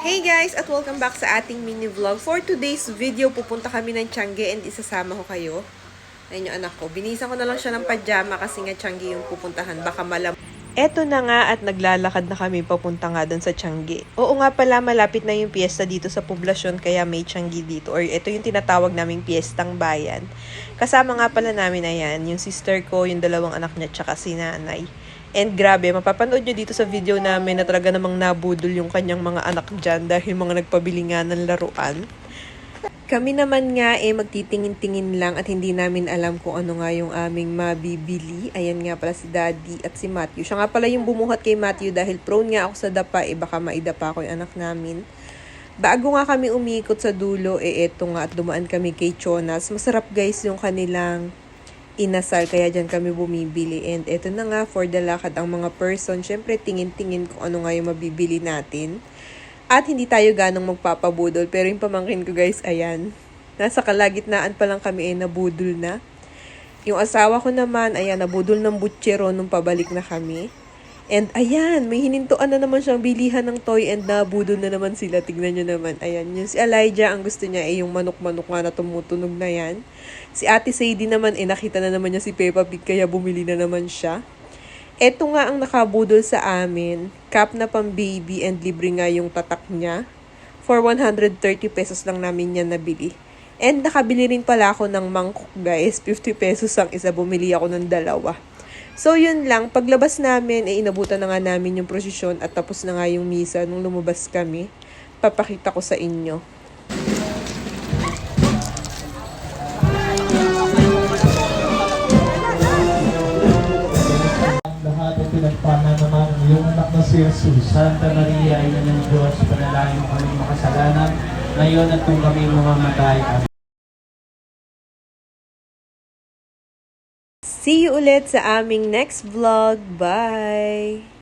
Hey guys! At welcome back sa ating mini vlog. For today's video, pupunta kami ng Tiangge and isasama ko kayo. Ayun yung anak ko. Binisan ko na lang siya ng pajama kasi nga Tiangge yung pupuntahan. Baka malam. Eto na nga at naglalakad na kami papunta nga doon sa Tiangge. Oo nga pala, malapit na yung piyesta dito sa poblasyon kaya may Tiangge dito. Or ito yung tinatawag naming piyestang bayan. Kasama nga pala namin ayan, yung sister ko, yung dalawang anak niya, tsaka si nanay. And grabe, mapapanood nyo dito sa video namin na talaga namang nabudol yung kanyang mga anak dyan dahil mga nagpabili nga ng laruan. Kami naman nga magtitingin-tingin lang at hindi namin alam kung ano nga yung aming mabibili. Ayan nga pala si Daddy at si Matthew. Siya nga pala yung bumuhat kay Matthew dahil prone nga ako sa dapa, baka maidapa ko yung anak namin. Bago nga kami umikot sa dulo, eto nga at dumaan kami kay Chonas. Masarap guys yung kanilang inasal, kaya dyan kami bumibili. And eto na nga, for the lakad ang mga person. Syempre, tingin-tingin kung ano nga yung mabibili natin. At hindi tayo ganong magpapabudol. Pero yung pamangkin ko guys, ayan. Nasa kalagitnaan pa lang kami nabudol na. Yung asawa ko naman, ayan, nabudol ng butchero nung pabalik na kami. And ayan, may hinintuan na naman siyang bilihan ng toy and nabudol na naman sila. Tignan nyo naman. Ayan, yung si Elijah, ang gusto niya yung manok-manok nga na tumutunog na yan. Si Ate Sadie naman, nakita na naman niya si Peppa Pig kaya bumili na naman siya. Eto nga ang nakabudol sa amin. Cap na pang baby and libre nga yung tatak niya. For 130 pesos lang namin yan nabili. And nakabili rin pala ako ng mangkok guys. 50 pesos ang isa. Bumili ako ng dalawa. So yun lang, paglabas namin, inabutan na nga namin yung prosesyon at tapos na nga yung misa nung lumabas kami. Papakita ko sa inyo. Lahat ay pinagpana naman yung anak na si Jesus. Santa Maria, ina ng Diyos, panalangin mo kami makasalanan, ngayon at kung kami mamamatay. See you ulit sa aming next vlog. Bye!